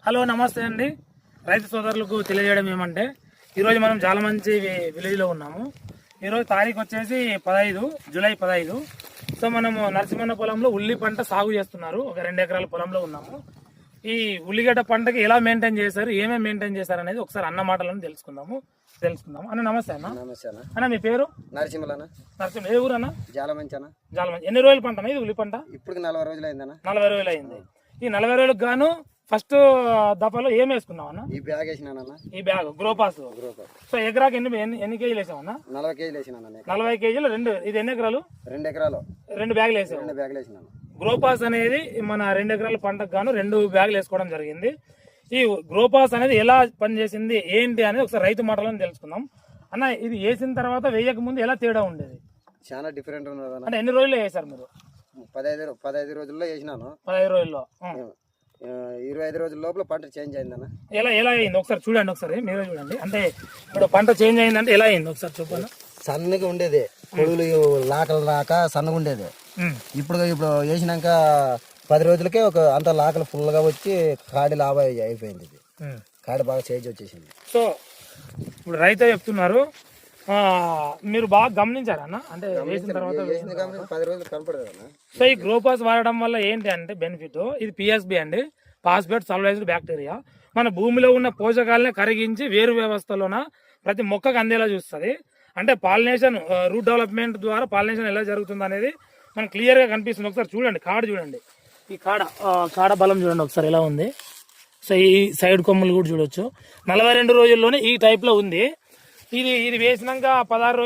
Hello నమస్తే అండి. రైతు సోదరులకు తెలియజేయడం ఏమంటే ఈరోజు మనం చాలా మంచి విలేజ్లో ఉన్నాము. ఈరోజు తారీఖు వచ్చేసి 15 జూలై 15. సో మనము నరసింహన్న పొలంలో ఉల్లి పంట సాగు చేస్తున్నారు. ఒక 2 ఎకరాల పొలంలో ఉన్నాము. ఈ ఉల్లిగడ్డ పంటకి ఎలా మెయింటైన్ చేశారు, ఏమేమి మెయింటైన్ చేశారు అనేది ఒకసారి అన్న మాటలను తెలుసుకుందాము. అన్న నమస్తే అన్న. నమస్తే అన్న. అన్న మీ పేరు? నరసింహ. ఏ ఊరు అన్న? జాలమంచి అన్న. జాలమంచి. ఎన్ని రోజుల పంట ఇది ఉల్లి పంట? ఇప్పుడు 40 రోజులు అయిందన్న. 40 రోజులు అయింది. ఈ 40 రోజులకు గాను ఫస్ట్ దఫాలో ఏం వేసుకున్నావు అన్న? ఈ బ్యాగ్ వేసినానన్న. ఈ బ్యాగ్ గ్రోపాస్. సో ఎకరాకి ఎన్ని కేజీలు వేసామన్నా? 40 కేజీలు వేసినాను. 40 కేజీలు. ఇది ఎన్ని ఎకరాలు? 2 ఎకరాలు. 2 బ్యాగులు వేసాము. 2 బ్యాగులు వేసినాను. గ్రోపాస్ అనేది మన 2 ఎకరాల పంటకు గాను 2 బ్యాగులు వేసుకోవడం జరిగింది. ఈ గ్రోపాస్ అనేది ఎలా పనిచేసింది ఏంటి అనేది ఒకసారి రైతు మాటలను తెలుసుకుందాం. అన్న, ఇది వేసిన తర్వాత వేయక ముందు ఎలా తేడా ఉండేది? చాలా డిఫరెంట్ ఉన్నది. అంటే ఎన్ని రోజుల్లో వేసారు మీరు? 15 రోజుల్లో వేసినాను. 15 రోజుల్లో. 25 రోజుల లోపల పంట చేంజ్ అయిందన్న. ఎలా అయింది ఒకసారి చూడండి, ఒకసారి మీరే చూడండి. అంటే ఇప్పుడు పంట చేంజ్ అయిందంటే ఎలా అయింది ఒకసారి చెప్పండి. సన్నగా ఉండేది, పొడుగులు లాకలు రాక సన్నగా ఉండేది. ఇప్పుడు వేసినాక 10 రోజులకే అంత లాకలు ఫుల్గా వచ్చి కాడి లాభ అయిపోయింది. ఇది కాడి బాగా చేంజ్ వచ్చేసింది. సో ఇప్పుడు రైతు చెప్తున్నారు, మీరు బాగా గమనించారన్న? అంటే వేసిన తర్వాత 10 రోజులు కనపడదు అన్న. సో ఈ గ్రోపాస్ వాడడం వల్ల ఏంటి అంటే బెనిఫిట్, ఇది పిఎస్బి అండి, ఫాస్ఫేట్ సాల్వైజ్డ్ బ్యాక్టీరియా. మన భూమిలో ఉన్న పోషకాలని కరిగించి వేరు వ్యవస్థలోన ప్రతి మొక్కకు అందేలా చూస్తుంది. అంటే పాలినేషన్, రూట్ డెవలప్మెంట్ ద్వారా పాలినేషన్ ఎలా జరుగుతుంది అనేది మనకు క్లియర్గా కనిపిస్తుంది. ఒకసారి చూడండి, కాడ చూడండి. ఈ కాడ బలం చూడండి ఒకసారి ఎలా ఉంది. సో ఈ సైడ్ కొమ్మలు కూడా చూడొచ్చు. 42 రోజుల్లోనే ఈ టైప్లో ఉంది. ఇది వేసినాక 16 రోజులు